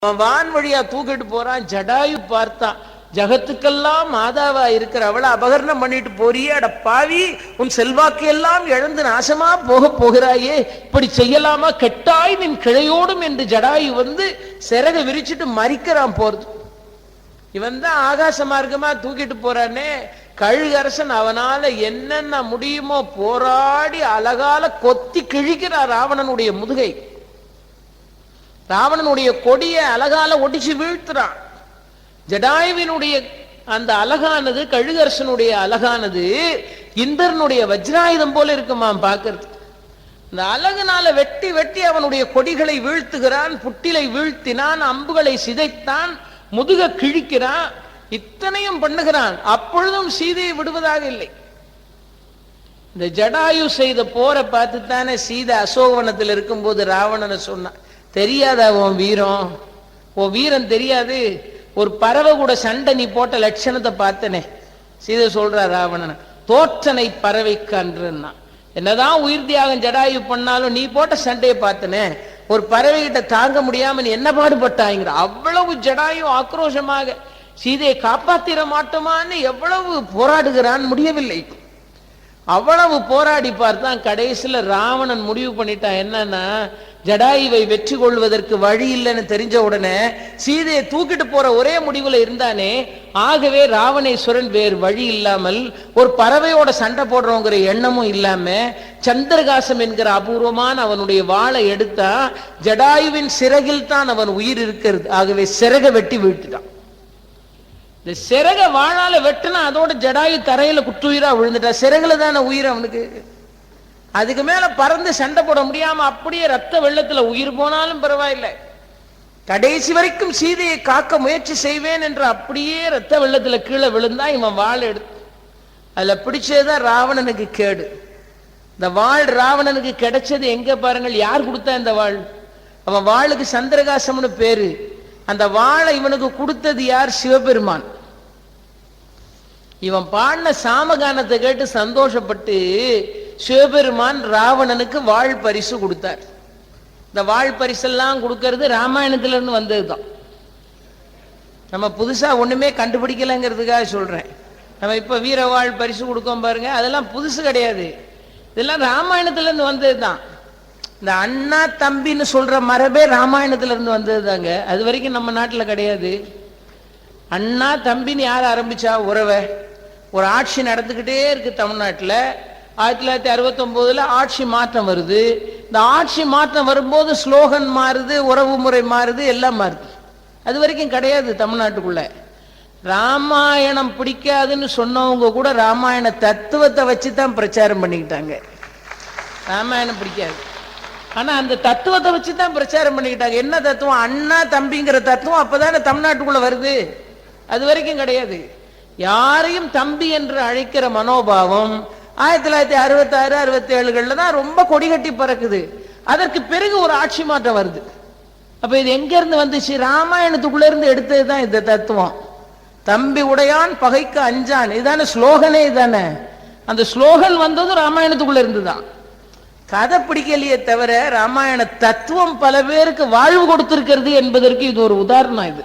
வான் வழியா தூக்கிட்டு போறான். ஜடாயு பார்த்தான், ஜகத்துக்கெல்லாம் மாதாவா இருக்கிற அவளை அபகரணம் பண்ணிட்டு போறியே, அட பாவி, உன் செல்வாக்கு எல்லாம் இழந்து நாசமா போக போகிறாயே, இப்படி செய்யலாமா, கெட்டாய் நின் கிளையோடும் என்று ஜடாயு வந்து சிறக விரிச்சிட்டு மறிக்கிறான் போறது. இவன் தான் ஆகாச மார்க்கமா தூக்கிட்டு போறானே. கழுகரசன் அவனால என்னென்ன முடியுமோ போராடி அழகால கொத்தி கிழிக்கிறார் ராவணனுடைய முதுகை. ராவணனுடைய கொடிய அழகால ஒடிச்சு வீழ்த்துறான். ஜடாயுவினுடைய அந்த அழகானது, கழுகரசனுடைய அழகானது இந்திரனுடைய வஜ்ராயுதம் போல இருக்குமாம் பார்க்கறது. இந்த அழகுனால வெட்டி வெட்டி அவனுடைய கொடிகளை வீழ்த்துகிறான், புட்டிலை வீழ்த்தினான், அம்புகளை சிதைத்தான், முதுக கிழிக்கிறான், இத்தனையும் பண்ணுகிறான். அப்பொழுதும் சீதையை விடுவதாக இல்லை. இந்த ஜடாயு செய்த போரை பார்த்துத்தானே சீதை அசோகவனத்தில் இருக்கும் போது ராவணனை சொன்னான், தெரியாதா உன் வீரம், உன் வீரம் தெரியாது, ஒரு பறவை கூட சண்டை நீ போட்ட லட்சணத்தை பார்த்தனே. சீதை சொல்றா ராவணன், தோற்றனை பறவை கன்றுன்னா, என்னதான் உயிர் தியாகம் ஜடாயு பண்ணாலும் நீ போட்ட சண்டையை பார்த்தனே, ஒரு பறவை கிட்ட தாங்க முடியாம நீ என்ன பாடுபட்டாங்கிற. அவ்வளவு ஜடாயு ஆக்ரோஷமாக சீதையை காப்பாத்திர மாட்டோமான்னு எவ்வளவு போராடுகிறான், முடியவில்லை. அவ்வளவு போராடி பார்த்தான். கடைசியில ராவணன் முடிவு பண்ணிட்டான், என்னன்னா ஜடாயுவை வெற்றி கொள்வதற்கு வழி இல்லைன்னு தெரிஞ்ச உடனே சீதையை தூக்கிட்டு போற ஒரே முடிவுல இருந்தானே. ஆகவே ராவணேஸ்வரன் வேறு வழி இல்லாமல் ஒரு பறவையோட சண்டை போடுறோங்கிற எண்ணமும் இல்லாம சந்திரகாசம் என்கிற அபூர்வமான அவனுடைய வாளை எடுத்தா. ஜடாயுவின் சிறகில் தான் அவன் உயிர் இருக்கிறது. ஆகவே சிறக வெட்டி வீழ்த்துட்டான். இந்த சிறக வாழால வெட்டினா அதோட ஜடாயு தரையில குற்றுயிரா விழுந்துட்டா. சிறகுல தானே உயிர் அவனுக்கு. அதுக்கு மேல பறந்து சண்டை போட முடியாம அப்படியே ரத்த வெள்ளத்துல உயிர் போனாலும் பரவாயில்லை, கடைசி வரைக்கும் சீதையை காக்க முயற்சி செய்வேன் என்று அப்படியே ரத்த வெள்ளத்துல கீழே விழுந்தா. இவன் வாள் எடுத்து அதுல பிடிச்சதுதான் ராவணனுக்கு கேடு. இந்த வாழ் ராவணனுக்கு கிடைச்சது எங்க பாருங்கள், யார் கொடுத்தா இந்த வாழ்? அவன் வாளுக்கு சந்திரகாசம்னு பேரு. அந்த வாளை இவனுக்கு கொடுத்தது யார்? சிவபெருமான். இவன் பாடின சாமகானத்தை கேட்டு சந்தோஷப்பட்டு சிவபெருமான் ராவணனுக்கு வாழ் பரிசு கொடுத்தார். இந்த வாழ் பரிசெல்லாம் கொடுக்கறது ராமாயணத்துல இருந்து வந்ததுதான். நம்ம புதுசா ஒண்ணுமே கண்டுபிடிக்கலங்கிறதுக்காக சொல்றேன். நம்ம இப்ப வீர வாழ் பரிசு கொடுக்கோம் பாருங்க, அதெல்லாம் புதுசு கிடையாது, இதெல்லாம் ராமாயணத்துல இருந்து வந்ததுதான். இந்த அண்ணா தம்பின்னு சொல்ற மரபே ராமாயணத்துல இருந்து வந்ததுதாங்க. அது வரைக்கும் நம்ம நாட்டுல கிடையாது. அண்ணா தம்பின்னு யார் ஆரம்பிச்சா உறவை? ஒரு ஆட்சி நடந்துகிட்டே இருக்கு தமிழ்நாட்டில். 1969 ஆட்சி மாற்றம் வருது. இந்த ஆட்சி மாற்றம் வரும்போது ஸ்லோகன் மாறுது, உறவு முறை மாறுது, எல்லாம் மாறுது. அது வரைக்கும் கிடையாது தமிழ்நாட்டுக்குள்ள. ராமாயணம் பிடிக்காதுன்னு சொன்னவங்க கூட ராமாயண தத்துவத்தை வச்சு தான் பிரச்சாரம் பண்ணிக்கிட்டாங்க. ராமாயணம் பிடிக்காது, ஆனா அந்த தத்துவத்தை வச்சு தான் பிரச்சாரம் பண்ணிக்கிட்டாங்க. என்ன தத்துவம்? அண்ணா தம்பிங்கிற தத்துவம் அப்பதானே தமிழ்நாட்டுக்குள்ள வருது. அது வரைக்கும் கிடையாது. யாரையும் தம்பி என்று அழைக்கிற மனோபாவம் 1966, 67 தான் ரொம்ப கொடி கட்டி பறக்குது. அதற்கு பிறகு ஒரு ஆட்சி மாற்றம் வருது. அப்ப இது எங்க இருந்து வந்துச்சு? ராமாயணத்துக்குள்ள இருந்து எடுத்ததுதான் இந்த தத்துவம். தம்பி உடையான் பகைக்கு அஞ்சான், இதுதானே ஸ்லோகனே. இதுதானே அந்த ஸ்லோகன் வந்தது ராமாயணத்துக்குள்ள இருந்துதான். கதை பிடிக்கலையே தவிர ராமாயண தத்துவம் பல பேருக்கு வாழ்வு கொடுத்திருக்கிறது என்பதற்கு இது ஒரு உதாரணம். இது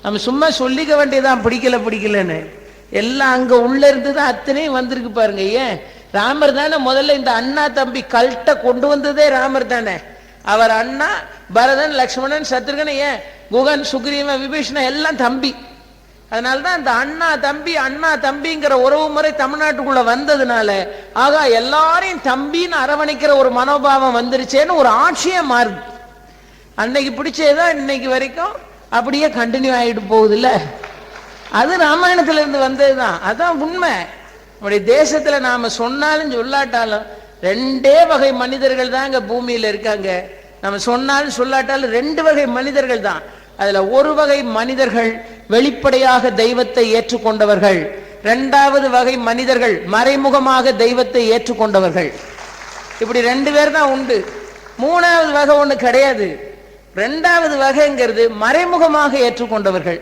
நம்ம சும்மா சொல்லிக்க வேண்டியதான், பிடிக்கல பிடிக்கலன்னு. எல்லாம் அங்க உள்ள இருந்துதான் அத்தனையும் வந்திருக்கு பாருங்க. ஏன்? ராமர் தானே முதல்ல இந்த அண்ணா தம்பி கல்ட்ட கொண்டு வந்ததே ராமர் தானே. அவர் அண்ணா, பரதன், லக்ஷ்மணன், சத்ருகன், ஏன் குகன், சுக்ரீவன், விபீஷணன் எல்லாம் தம்பி. அதனால்தான் இந்த அண்ணா தம்பி அண்ணா தம்பிங்கிற உறவு முறை தமிழ்நாட்டுக்குள்ள வந்ததுனால ஆகா எல்லாரையும் தம்பின்னு அரவணைக்கிற ஒரு மனோபாவம் வந்துருச்சேன்னு ஒரு ஆட்சியே மாறுது. அன்னைக்கு பிடிச்சதுதான் இன்னைக்கு வரைக்கும் அப்படியே கண்டினியூ ஆகிட்டு போகுது இல்ல. அது ராமாயணத்துல இருந்து வந்ததுதான். அதான் உண்மை. நம்முடைய தேசத்துல நாம சொன்னாலும் சொல்லாட்டாலும் ரெண்டே வகை மனிதர்கள் தான் இங்க பூமியில இருக்காங்க. நம்ம சொன்னாலும் சொல்லாட்டாலும் ரெண்டு வகை மனிதர்கள் தான். அதுல ஒரு வகை மனிதர்கள் வெளிப்படையாக தெய்வத்தை ஏற்றுக்கொண்டவர்கள், இரண்டாவது வகை மனிதர்கள் மறைமுகமாக தெய்வத்தை ஏற்றுக்கொண்டவர்கள். இப்படி ரெண்டு பேர் தான் உண்டு. மூணாவது வகை ஒண்ணு கிடையாது. இரண்டாவது வகைங்கிறது மறைமுகமாக ஏற்றுக்கொண்டவர்கள்,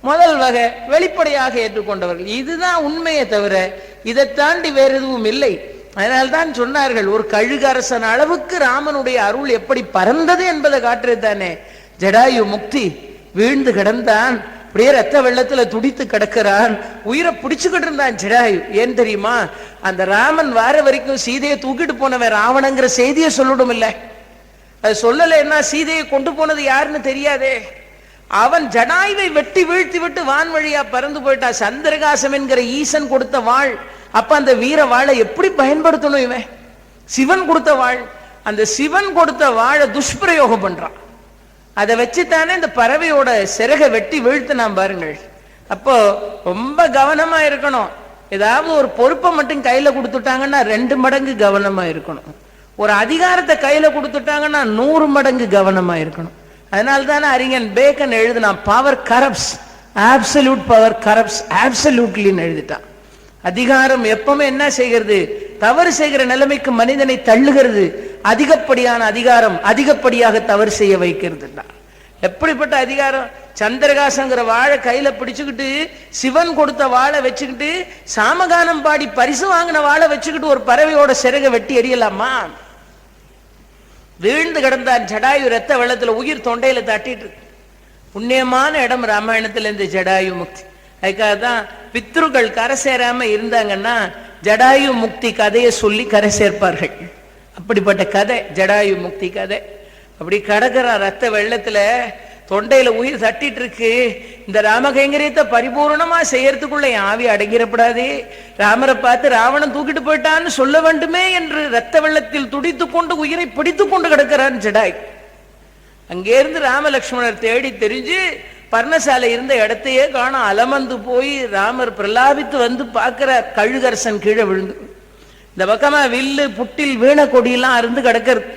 முதல் வகை வெளிப்படையாக ஏற்றுக்கொண்டவர்கள். இதுதான் உண்மையை தவிர இதை தாண்டி வேற எதுவும் இல்லை. அதனால்தான் சொன்னார்கள், ஒரு கழுகரசன் அளவுக்கு ராமனுடைய அருள் எப்படி பறந்தது என்பதை காட்டுறது தானே ஜடாயு முக்தி. வீழ்ந்து கிடந்தான். அப்படியே ரத்த வெள்ளத்துல துடித்து கிடக்கிறான். உயிரை பிடிச்சுக்கிட்டு இருந்தான் ஜடாயு. ஏன் தெரியுமா? அந்த ராமன் வார வரைக்கும் சீதையை தூக்கிட்டு போனவன் ராவணங்கிற செய்தியை சொல்லணும் இல்ல. அது சொல்லலைன்னா சீதையை கொண்டு போனது யாருன்னு தெரியாதே. அவன் ஜடாயுவை வெட்டி வீழ்த்தி விட்டு வான் வழியா பறந்து போயிட்டான். சந்திரகாசம் என்கிற ஈசன் கொடுத்த வாழ். அப்ப அந்த வீர வாழை எப்படி பயன்படுத்தணும்? இவன் சிவன் கொடுத்த வாழ். அந்த சிவன் கொடுத்த வாழை துஷ்பிரயோகம் பண்றான். அதை வச்சுத்தானே இந்த பறவையோட சிறகை வெட்டி வீழ்த்தினான் பாருங்கள். அப்போ ரொம்ப கவனமா இருக்கணும். ஏதாவது ஒரு பொறுப்பை மட்டும் கையில கொடுத்துட்டாங்கன்னா 2 மடங்கு கவனமா இருக்கணும். ஒரு அதிகாரத்தை கையில கொடுத்துட்டாங்கன்னா 100 மடங்கு கவனமா இருக்கணும். அதனால்தானே அறிஞன் பேக்கன் எழுதினான், power corrupts, absolute power corrupts ஆப்சல்யூட்லின்னு எழுதிட்டான். அதிகாரம் எப்பவுமே என்ன செய்கிறது? தவறு செய்கிற நிலைமைக்கு மனிதனை தள்ளுகிறது. அதிகப்படியான அதிகாரம் அதிகப்படியாக தவறு செய்ய வைக்கிறது. எப்படிப்பட்ட அதிகாரம்? சந்திரகாசங்கிற வாழை கையில பிடிச்சுக்கிட்டு, சிவன் கொடுத்த வாழை வச்சுக்கிட்டு, சாமகானம் பாடி பரிசு வாங்கின வாழை வச்சுக்கிட்டு ஒரு பறவையோட சிறகை வெட்டி எறியலாமா? வீழ்ந்து கிடந்தான் ஜடாயு. ரத்த வெள்ளத்துல உயிர் தொண்டையில தட்டிட்டு இருக்கு. புண்ணியமான இடம் ராமாயணத்துல இந்த ஜடாயு முக்தி. அதுக்காக தான் பித்ருக்கள் கரை சேராம இருந்தாங்கன்னா ஜடாயு முக்தி கதையை சொல்லி கரை சேர்ப்பார்கள். அப்படிப்பட்ட கதை ஜடாயு முக்தி கதை. அப்படி கடற்கிறான் ரத்த வெள்ளத்துல, தொண்டையில உயிர் தட்டிட்டு இருக்கு. இந்த ராமகைங்கரியத்தை பரிபூர்ணமா செய்யறதுக்குள்ள ஆவி அடங்கிடப்படாதே. ராமரை பார்த்து ராவணன் தூக்கிட்டு போயிட்டான்னு சொல்ல வேண்டுமே என்று ரத்த வெள்ளத்தில் துடித்து கொண்டு உயிரை பிடித்து கொண்டு கிடக்கிறான் ஜடாய். அங்கேருந்து ராமலட்சுமணர் தேடி தெரிஞ்சு பர்ணசாலை இருந்த இடத்தையே காண அலமந்து போய் ராமர் பிரலாபித்து வந்து பார்க்கிறார். கழுகரசன் கீழே விழுந்து, இந்த பக்கமா வில்லு புட்டில் வீண கொடியெல்லாம் அருந்து கிடக்கிறது.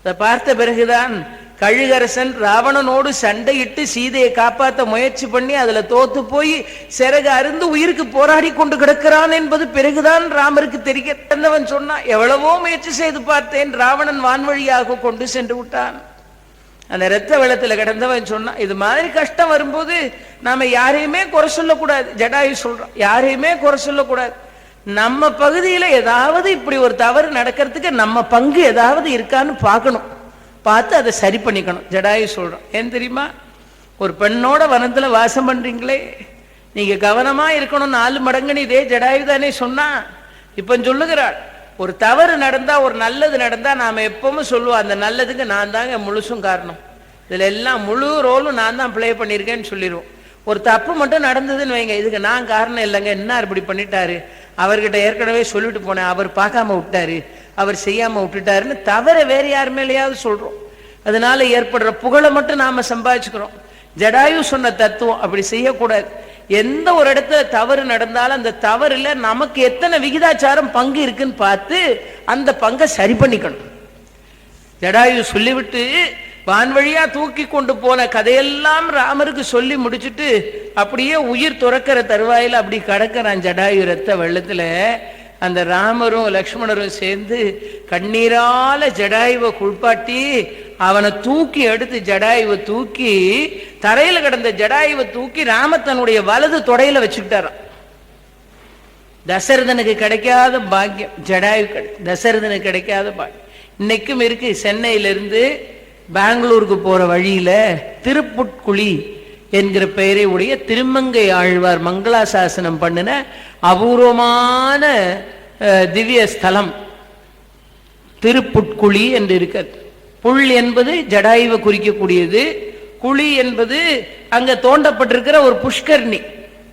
இதை பார்த்த பிறகுதான் கழுகரசன் ராவணனோடு சண்டையிட்டு சீதையை காப்பாற்ற முயற்சி பண்ணி அதுல தோத்து போய் சிறகு அருந்து உயிருக்கு போராடி கொண்டு கிடக்கிறான் என்பது பிறகுதான் ராமருக்கு தெரிகிறவன் சொன்னான், எவ்வளவோ முயற்சி செய்து பார்த்தேன், ராவணன் வான்வழியாக கொண்டு சென்று விட்டான். அந்த ரத்த வெள்ளத்துல கிடந்தவன் சொன்னான், இது மாதிரி கஷ்டம் வரும்போது நாம யாரையுமே குறை சொல்லக்கூடாது. ஜடாயு சொல்றான், யாரையுமே குறை சொல்லக்கூடாது. நம்ம பகுதியில ஏதாவது இப்படி ஒரு தவறு நடக்கிறதுக்கு நம்ம பங்கு ஏதாவது இருக்கான்னு பார்க்கணும். பார்த்து அதை சரி பண்ணிக்கணும். ஜடாயு சொல்றான். ஏன் தெரியுமா? ஒரு பெண்ணோட வனத்துல வாசம் பண்றீங்களே, நீங்க கவனமா இருக்கணும். 4 மடங்குன்னு இதே ஜடாயு தானே சொன்னா. இப்ப சொல்லுகிறாள், ஒரு தவறு நடந்தா, ஒரு நல்லது நடந்தா நாம எப்பவும் சொல்லுவோம், அந்த நல்லதுக்கு நான் தாங்க முழுசும் காரணம், இதுல எல்லாம் முழு ரோலும் நான் தான் பிளே பண்ணிருக்கேன்னு சொல்லிடுவோம். ஒரு தப்பு மட்டும் நடந்ததுன்னு வைங்க, இதுக்கு நான் காரணம் இல்லைங்க, என்ன இப்படி பண்ணிட்டாரு, அவர்கிட்ட ஏற்கனவே சொல்லிட்டு போனேன், அவர் பார்க்காம விட்டாரு, அவர் செய்யாம விட்டுட்டாருன்னு தவிர வேற யார் மேலேயாவது சொல்றோம். அதனால ஏற்படுற புகழை மட்டும் நாம சம்பாதிச்சுக்கிறோம். ஜடாயு சொன்ன தத்துவம் அப்படி செய்யக்கூடாது. எந்த ஒரு இடத்துல தவறு நடந்தாலும் அந்த தவறுல நமக்கு எத்தனை விகிதாச்சாரம் பங்கு இருக்குன்னு பார்த்து அந்த பங்கை சரி பண்ணிக்கணும். ஜடாயு சொல்லிவிட்டு வான்வழியா தூக்கி கொண்டு போன கதையெல்லாம் ராமருக்கு சொல்லி முடிச்சுட்டு அப்படியே உயிர் துறக்கிற தருவாயில அப்படி கடக்கிறான் ஜடாயு ரத்த வெள்ளத்துல. அந்த ராமரும் லக்ஷ்மணரும் சேர்ந்து கண்ணீரால ஜடாயுவை குளிப்பாட்டி அவனை தூக்கி எடுத்து, ஜடாயுவை தூக்கி தரையில கிடந்த ஜடாயுவை தூக்கி ராம தன்னுடைய வலது தொடையில வச்சுக்கிட்டாராம். தசரதனுக்கு கிடைக்காத பாக்கியம் ஜடாயு, தசரதனுக்கு கிடைக்காத பாக்கியம் இன்னைக்கும் இருக்கு. சென்னையிலிருந்து பெங்களூருக்கு போற வழியில திருப்புட்குழி என்கிற பெயரை உடைய திருமங்கை ஆழ்வார் மங்களாசாசனம் பண்ணின அபூர்வமான திவ்ய ஸ்தலம் திருப்புட்குழி என்று இருக்கிறது. புல் என்பது ஜடாயுவை குறிக்கக்கூடியது, குழி என்பது அங்க தோண்டப்பட்டிருக்கிற ஒரு புஷ்கரணி,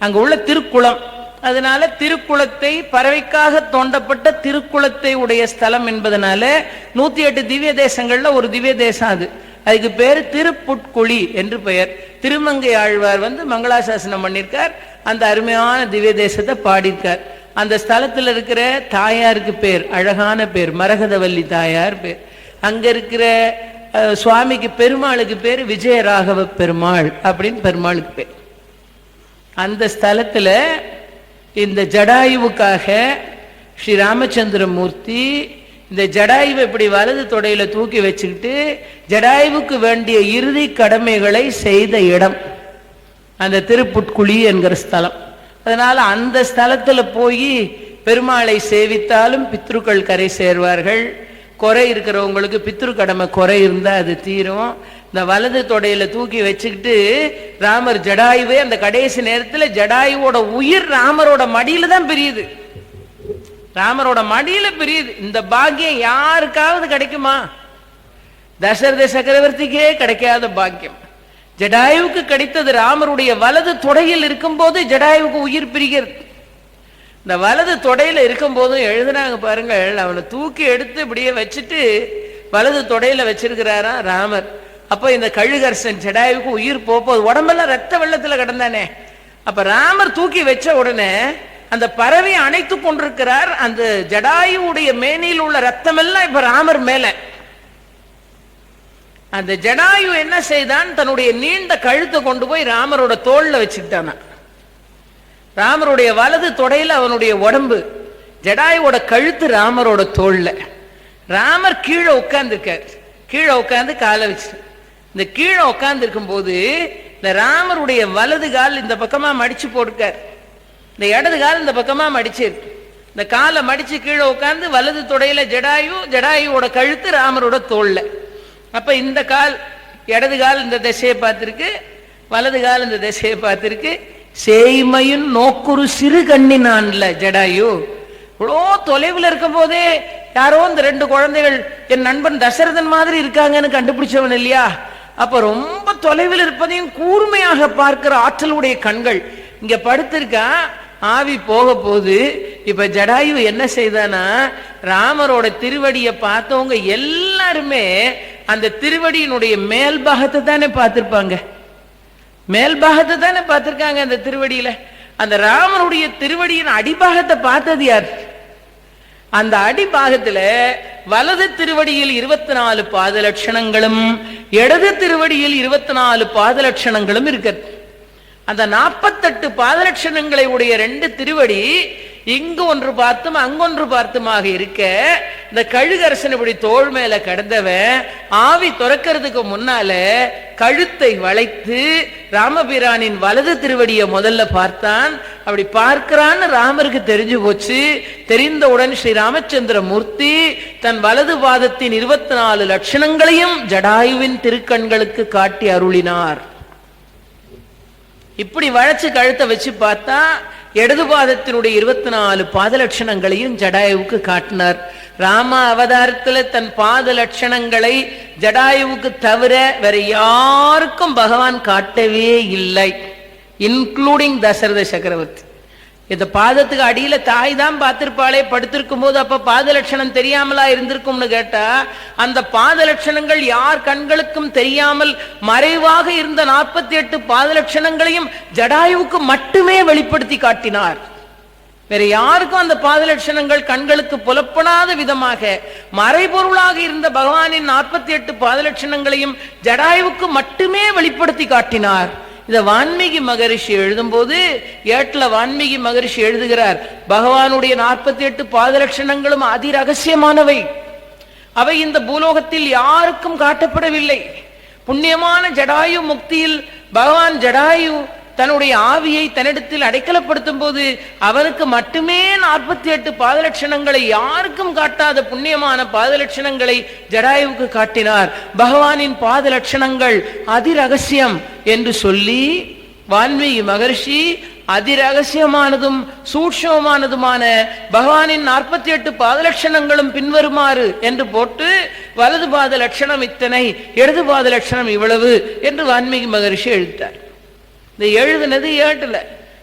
அங்க உள்ள திருக்குளம். அதனால திருக்குளத்தை பறவைக்காக தோண்டப்பட்ட திருக்குளத்தை உடைய ஸ்தலம் என்பதனால 108 திவ்ய தேசங்கள்ல ஒரு திவ்ய தேசம் அது. அதுக்கு பேரு திருப்புட்குழி என்று பெயர். திருமங்கை ஆழ்வார் மங்களாசாசனம் பண்ணிருக்கார். அந்த அருமையான திவ்ய தேசத்தை பாடியிருக்கார். அந்த ஸ்தலத்தில் இருக்கிற தாயாருக்கு பேர் அழகான பேர் மரகதவல்லி தாயார் பேர். அங்க இருக்கிற சுவாமிக்கு பெருமாளுக்கு பேர் விஜயராகவ பெருமாள் அப்படின்னு பெருமாளுக்கு பேர். அந்த ஸ்தலத்துல இந்த ஜடாயுவுக்காக ஸ்ரீ ராமச்சந்திரமூர்த்தி இந்த ஜடாயுவை இப்படி வலது தொடையில தூக்கி வச்சுக்கிட்டு ஜடாயுவுக்கு வேண்டிய இறுதி கடமைகளை செய்த இடம் அந்த திருப்புட்குழி என்கிற ஸ்தலம். அதனால அந்த ஸ்தலத்துல போய் பெருமாளை சேவித்தாலும் பித்ருக்கள் கரை சேர்வார்கள். குறை இருக்கிறவங்களுக்கு பித்ரு கடமை குறை இருந்தா அது தீரும். இந்த வலது தொடையில தூக்கி வச்சுக்கிட்டு ராமர் ஜடாயுவே அந்த கடைசி நேரத்துல ஜடாயுவோட உயிர் ராமரோட மடியில தான் பிரியுது. ராமரோட மடியில பிரியுது. இந்த பாக்கியம் யாருக்காவது கிடைக்குமா? தசரத சக்கரவர்த்திக்கே கிடைக்காத பாக்கியம் ஜடாயுவுக்கு கிடைத்தது. ராமருடைய வலது தொடையில் இருக்கும் போது ஜடாயுவுக்கு உயிர் பிரிகிறது. இந்த வலது தொடையில இருக்கும் போதும் எழுதுனாங்க பாருங்கள், அவனை தூக்கி எடுத்து இப்படியே வச்சுட்டு வலது தொடையில வச்சிருக்கிறாரா ராமர். அப்ப இந்த கழுகரசன் ஜடாயுவுக்கு உயிர் போது உடம்பெல்லாம் ரத்த வெள்ளத்துல கிடந்தானே. அப்ப ராமர் தூக்கி வச்ச உடனே அந்த பறவை அணைத்து கொண்டிருக்கிறார். அந்த ஜடாயுடைய மேனியில் உள்ள ரத்தம் எல்லாம் இப்ப ராமர் மேல. அந்த ஜடாயு என்ன செய்தான், தன்னுடைய நீண்ட கழுத்தை கொண்டு போய் ராமரோட தோல்ல வச்சுக்கிட்டான். ராமருடைய வலது தொடையில அவனுடைய உடம்பு, ஜடாயுவோட கழுத்து ராமரோட தோல்ல. ராமர் கீழே உட்கார்ந்து இருக்கார். கீழே உட்கார்ந்து காலை வச்சு இந்த கீழே உட்கார்ந்து இருக்கும் போது இந்த ராமருடைய வலது கால் இந்த பக்கமா மடிச்சு போட்டுக்கார், இந்த இடது கால் இந்த பக்கமா மடிச்சு, இந்த காலை மடிச்சு கீழே உட்கார்ந்து வலது தொடையில ஜடாயு, ஜடாயுவோட கழுத்து ராமரோட தோல்ல. அப்ப இந்த கால் இடது கால் இந்த திசையை பார்த்திருக்கு, வலது கால் இந்த திசையை பார்த்திருக்கு. சேய்மையின் நோக்குரு சிறு கண்ணினான்ல ஜடாயு. இவ்வளோ தொலைவில் இருக்கும் போதே யாரோ இந்த 2 குழந்தைகள் என் நண்பன் தசரதன் மாதிரி இருக்காங்கன்னு கண்டுபிடிச்சவன் இல்லையா? அப்ப ரொம்ப தொலைவில் இருப்பதையும் கூர்மையாக பார்க்கிற ஆற்றலுடைய கண்கள். இங்க படுத்திருக்கா, ஆவி போக போது. இப்ப ஜடாயு என்ன செய்தானா, ராமரோட திருவடியை பார்த்தவங்க எல்லாருமே அந்த திருவடியினுடைய மேல் பாகத்தை தானே பார்த்திருப்பாங்க. மேல் பாகத்தை தானே பார்த்திருக்காங்க அந்த திருவடியில. அந்த ராமனுடைய திருவடியின் அடிபாகத்தை பார்த்தது யார்? அந்த அடிபாகத்துல வலது திருவடியில் 24 பாத லட்சணங்களும் இடது திருவடியில் 24 பாத லட்சணங்களும் இருக்கிறது. அந்த 48 பாத லட்சணங்களை உடைய 2 திருவடி இங்கு ஒன்று பார்த்தும் அங்கொன்று பார்த்துமாக இருக்க, இந்த கழுகரசன் இப்படி தோள் மேல கடந்தவன் ஆவி துறக்கிறதுக்கு முன்னால கழுத்தை வளைத்து ராமபிரானின் வலது திருவடியை முதல்ல பார்த்தான். அப்படி பார்க்கிறான்னு ராமருக்கு தெரிஞ்சு போச்சு. தெரிந்தவுடன் ஸ்ரீ ராமச்சந்திர மூர்த்தி தன் வலது பாதத்தின் 24 லட்சணங்களையும் ஜடாயுவின் திருக்கண்களுக்கு காட்டி அருளினார். இப்படி வளைச்சு கழுத்தை வச்சு பார்த்தா இடது பாதத்தினுடைய 24 பாத லட்சணங்களையும் ஜடாயுவுக்கு காட்டினார். ராம அவதாரத்துல தன் பாத லட்சணங்களை ஜடாயுவுக்கு தவிர வேற யாருக்கும் பகவான் காட்டவே இல்லை, இன்க்ளூடிங் தசரத சக்கரவர்த்தி. இந்த பாதத்துக்கு அடியில தாய் தான் பார்த்திருப்பாளே படுத்திருக்கும் போது. அப்ப பாத லட்சணம் தெரியாமலா இருந்திருக்கும்னு கேட்டா, அந்த பாத லட்சணங்கள் யார் கண்களுக்கும் தெரியாமல் மறைவாக இருந்த 48 பாத லட்சணங்களையும் ஜடாயுவுக்கு மட்டுமே வெளிப்படுத்தி காட்டினார். வேற யாருக்கும் அந்த பாத லட்சணங்கள் கண்களுக்கு புலப்படாத விதமாக மறைபொருளாக இருந்த பகவானின் 48 பாத லட்சணங்களையும் ஜடாயுவுக்கு மட்டுமே வெளிப்படுத்தி காட்டினார். இத வான்மீகி மகரிஷி எழுதும் போது ஏட்ல வான்மீகி மகரிஷி எழுதுகிறார், பகவானுடைய 48 பாத லட்சணங்களும் அதி ரகசியமானவை. அவை இந்த பூலோகத்தில் யாருக்கும் காட்டப்படவில்லை. புண்ணியமான ஜடாயு முக்தியில் பகவான் ஜடாயு தன்னுடைய ஆவியை தன்னிடத்தில் அடைக்கலப்படுத்தும் போது அவனுக்கு மட்டுமே 48 பாத லட்சணங்களை, யாருக்கும் காட்டாத புண்ணியமான பாத லட்சணங்களை ஜடாயுவுக்கு காட்டினார். பகவானின் பாத லட்சணங்கள் அதிரகசியம் என்று சொல்லி வான்மீகி மகர்ஷி அதிரகசியமானதும் சூட்சமானதுமான பகவானின் 48 பாத லட்சணங்களும் பின்வருமாறு என்று போட்டு, வலது பாத லட்சணம் இத்தனை, இடது பாத லட்சணம் இவ்வளவு என்று வான்மீகி மகர்ஷி எழுதிட்டார். இந்த எழுதினது ஏட்டுல,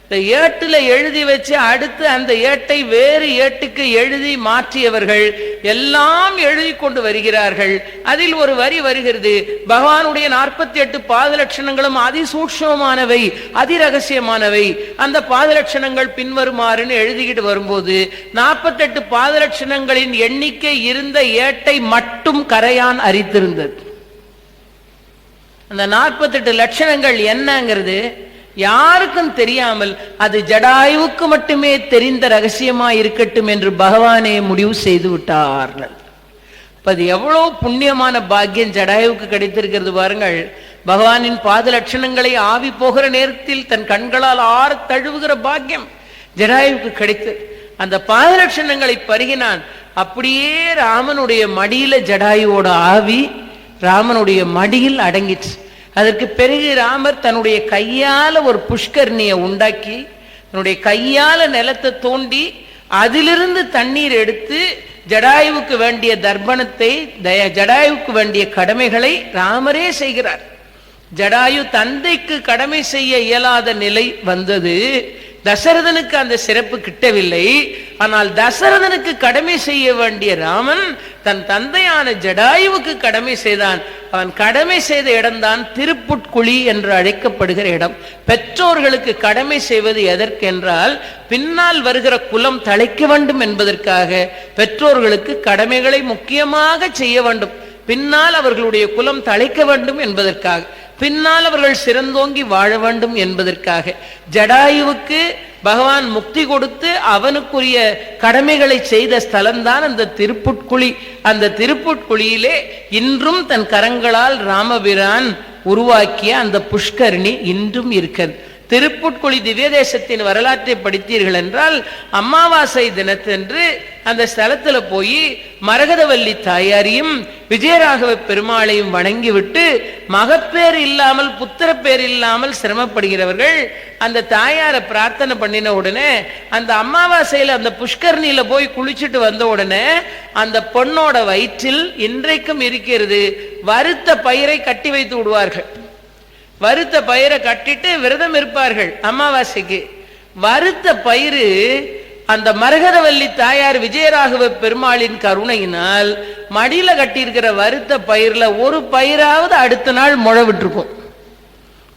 இந்த ஏட்டுல எழுதி வச்சு அடுத்து அந்த ஏட்டை வேறு ஏட்டுக்கு எழுதி மாற்றியவர்கள் எல்லாம் எழுதி கொண்டு வருகிறார்கள். அதில் ஒரு வரி வருகிறது, பகவானுடைய 48 பாத லட்சணங்களும் அதிசூட்சமானவை, அதிரகசியமானவை. அந்த பாத லட்சணங்கள் பின்வருமாறுன்னு எழுதிக்கிட்டு வரும்போது 48 பாத லட்சணங்களின் எண்ணிக்கை இருந்த ஏட்டை மட்டும் கரையான் அறிந்திருந்தது. அந்த 48 லட்சணங்கள் என்னங்கிறது யாருக்கும் தெரியாமல் அது ஜடாயுவுக்கு மட்டுமே தெரிந்த ரகசியமா இருக்கட்டும் என்று பகவானே முடிவு செய்து விட்டார்கள். அது எவ்வளவு புண்ணியமான பாக்கியம் ஜடாயுவுக்கு கிடைத்திருக்கிறது பாருங்கள். பகவானின் பாத லட்சணங்களை ஆவி போகிற நேரத்தில் தன் கண்களால் ஆற தழுவுகிற பாக்கியம் ஜடாயுவுக்கு கிடைத்து அந்த பாத லட்சணங்களை பருகினான். அப்படியே ராமனுடைய மடியில ஜடாயுவோட ஆவி ராமனுடைய மடியில் அடங்கிற்று. அதற்கு பிறகு ராமர் தன்னுடைய கையால ஒரு புஷ்கரணியை உண்டாக்கி தன்னுடைய கையால நிலத்தை தோண்டி அதிலிருந்து தண்ணீர் எடுத்து ஜடாயுவுக்கு வேண்டிய தர்ப்பணத்தை, ஜடாயுவுக்கு வேண்டிய கடமைகளை ராமரே செய்கிறார். ஜடாயு தந்தைக்கு கடமை செய்ய இயலாத நிலை வந்தது. தசரதனுக்கு அந்த சிறப்பு கிட்டவில்லை. ஆனால் தசரதனுக்கு கடமை செய்ய வேண்டிய ராமன் தன் தந்தையான ஜடாயுவுக்கு கடமை செய்தான். அவன் கடமை செய்த இடம்தான் திருப்புட்குழி என்று அழைக்கப்படுகிற இடம். பெற்றோர்களுக்கு கடமை செய்வது எதற்கென்றால் பின்னால் வருகிற குலம் தழைக்க வேண்டும் என்பதற்காக பெற்றோர்களுக்கு கடமைகளை முக்கியமாக செய்ய வேண்டும். பின்னால் அவர்களுடைய குலம் தழைக்க வேண்டும் என்பதற்காக, பின்னால் அவர்கள் சிறந்தோங்கி வாழ வேண்டும் என்பதற்காக ஜடாயுவுக்கு பகவான் முக்தி கொடுத்து அவனுக்குரிய கடமைகளை செய்த ஸ்தலம்தான் அந்த திருப்புட்குழி. அந்த திருப்புட்குழியிலே இன்றும் தன் கரங்களால் ராமபிரான் உருவாக்கிய அந்த புஷ்கரணி இன்றும் இருக்கிறது. திருப்புட்குழி திவ்ய தேசத்தின் வரலாற்றை படித்தீர்கள் என்றால் அமாவாசை தினத்தன்று அந்த ஸ்தலத்துல போய் மரகதவல்லி தாயாரையும் விஜயராகவ பெருமாளையும் வணங்கிவிட்டு மகப்பேர் இல்லாமல் புத்திர பேர் இல்லாமல் சிரமப்படுகிறவர்கள் அந்த தாயாரை பிரார்த்தனை பண்ணின உடனே அந்த அமாவாசையில அந்த புஷ்கரணியில போய் குளிச்சுட்டு வந்த உடனே அந்த பொண்ணோட வயிற்றில் இன்றைக்கும் இருக்கிறது வறுத்த பயிரை கட்டி வைத்து விடுவார்கள். வறுத்த பயிரை கட்டிட்டு விரதம் இருப்பார்கள் அமாவாசைக்கு. வறுத்த பயிறு அந்த மரகதவல்லி தாயார் விஜயராகவ பெருமாளின் கருணையினால் மடியில கட்டியிருக்கிற வறுத்த பயிர்ல ஒரு பயிராவது அடுத்த நாள் முளை விட்டுருக்கும்.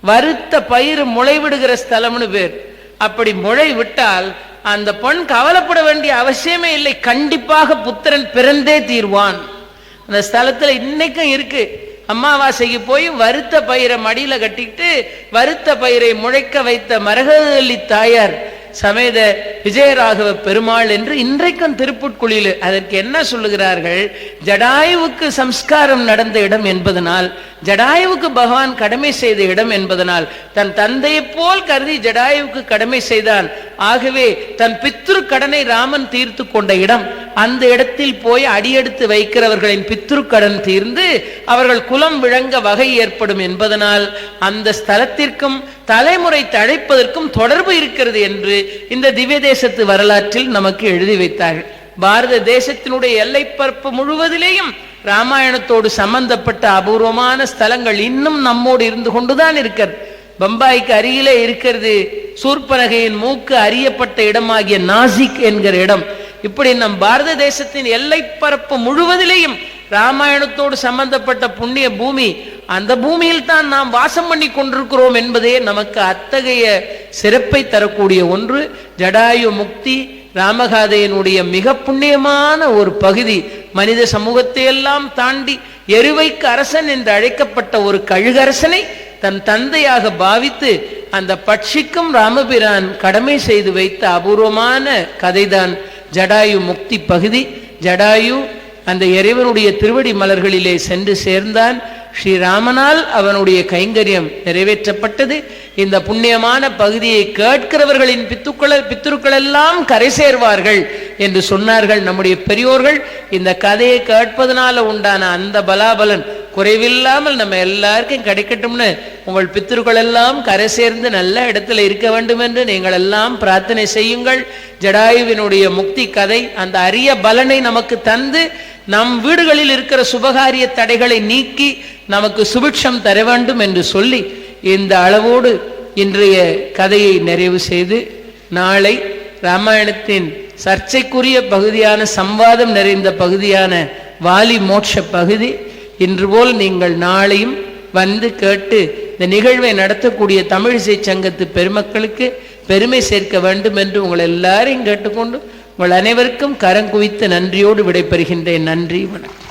வறுத்த பயிர் முளை விடுகிற ஸ்தலம்னு பேர். அப்படி முளை விட்டால் அந்த பெண் கவலைப்பட வேண்டிய அவசியமே இல்லை, கண்டிப்பாக புத்திரன் பிறந்தே தீர்வான். அந்த ஸ்தலத்துல இன்னைக்கும் இருக்கு. அமாவாசைக்கு போய் வறுத்த பயிரை மடியில கட்டிட்டு வறுத்த பயிரை முளைக்க வைத்த மரகதவல்லி தாயார் சமேத விஜயராகவ பெருமாள் என்று இன்றைக்கும் திருப்புட்குழியில். அதற்கு என்ன சொல்லுகிறார்கள்? ஜடாயுவுக்கு சம்ஸ்காரம் நடந்த இடம் என்பதனால், ஜடாயுவுக்கு பகவான் கடமை செய்த இடம் என்பதனால் தன் தந்தையை போல் கருதி ஜடாயுவுக்கு கடமை செய்தான். ஆகவே தன் பித்ரு கடனை ராமன் தீர்த்து கொண்ட இடம். அந்த இடத்தில் போய் அடியெடுத்து வைக்கிறவர்களின் பித்ரு கடன் தீர்ந்து அவர்கள் குலம் விளங்க வகை ஏற்படும் என்பதனால் அந்த ஸ்தலத்திற்கும் தலைமுறை தழைப்பதற்கும் தொடர்பு இருக்கிறது என்று இந்த திவ்ய தேசத்து வரலாற்றில் நமக்கு எழுதி வைத்தார்கள். பாரத தேசத்தினுடைய எல்லைப்பரப்பு முழுவதிலேயும் ராமாயணத்தோடு சம்பந்தப்பட்ட அபூர்வமான ஸ்தலங்கள் இன்னும் நம்மோடு இருந்து கொண்டுதான் இருக்கிறது. பம்பாய்க்கு அருகிலே இருக்கிறது சூர்பனகையின் மூக்கு அறியப்பட்ட இடமாகிய நாசிக் என்கிற இடம். இப்படி நம் பாரத தேசத்தின் எல்லைப்பரப்பு முழுவதிலேயும் ராமாயணத்தோடு சம்பந்தப்பட்ட புண்ணிய பூமி. அந்த பூமியில் தான் நாம் வாசம் பண்ணி கொண்டிருக்கிறோம் என்பதே நமக்கு அத்தகைய சிறப்பை தரக்கூடிய ஒன்று. ஜடாயு முக்தி ராமகாதையினுடைய மிக புண்ணியமான ஒரு பகுதி. மனித சமூகத்தை எல்லாம் தாண்டி எருவைக்கு அரசன் என்று அழைக்கப்பட்ட ஒரு கழுகரசனை தன் தந்தையாக பாவித்து அந்த பட்சிக்கும் ராமபிரான் கடமை செய்து வைத்த அபூர்வமான கதைதான் ஜடாயு முக்தி பகுதி. ஜடாயு அந்த இறைவனுடைய திருவடி மலர்களிலே சென்று சேர்ந்தான். ஸ்ரீராமனால் அவனுடைய கைங்கரியம் நிறைவேற்றப்பட்டது. இந்த புண்ணியமான பகுதியை கேட்கிறவர்களின் பித்துக்கள் எல்லாம் கரை சேர்வார்கள் என்று சொன்னார்கள் நம்முடைய பெரியோர்கள். இந்த கதையை கேட்பதனால உண்டான அந்த பலாபலன் குறைவில்லாமல் நம்ம எல்லாருக்கும் கிடைக்கட்டும்னு உங்கள் பித்திருக்கள் எல்லாம் கரை சேர்ந்து நல்ல இடத்துல இருக்க வேண்டும் என்று நீங்கள் எல்லாம் பிரார்த்தனை செய்யுங்கள். ஜடாயுவினுடைய முக்தி கதை அந்த அரிய பலனை நமக்கு தந்து நம் வீடுகளில் இருக்கிற சுபகாரிய தடைகளை நீக்கி நமக்கு சுபிட்சம் தர வேண்டும் என்று சொல்லி இந்த அளவோடு இன்றைய கதையை நிறைவு செய்து நாளை ராமாயணத்தின் சர்ச்சைக்குரிய பகுதியான சம்வாதம் நிறைந்த பகுதியான வாலி மோட்ச பகுதி இன்று போல் நீங்கள் நாளையும் வந்து கேட்டு இந்த நிகழ்வை நடத்தக்கூடிய தமிழிசை சங்கத்து பெருமக்களுக்கு பெருமை சேர்க்க வேண்டும் என்று உங்கள் எல்லாரையும் கேட்டுக்கொண்டு உங்கள் அனைவருக்கும் கரம் குவித்து நன்றியோடு விடைபெறுகின்றேன். நன்றி, வணக்கம்.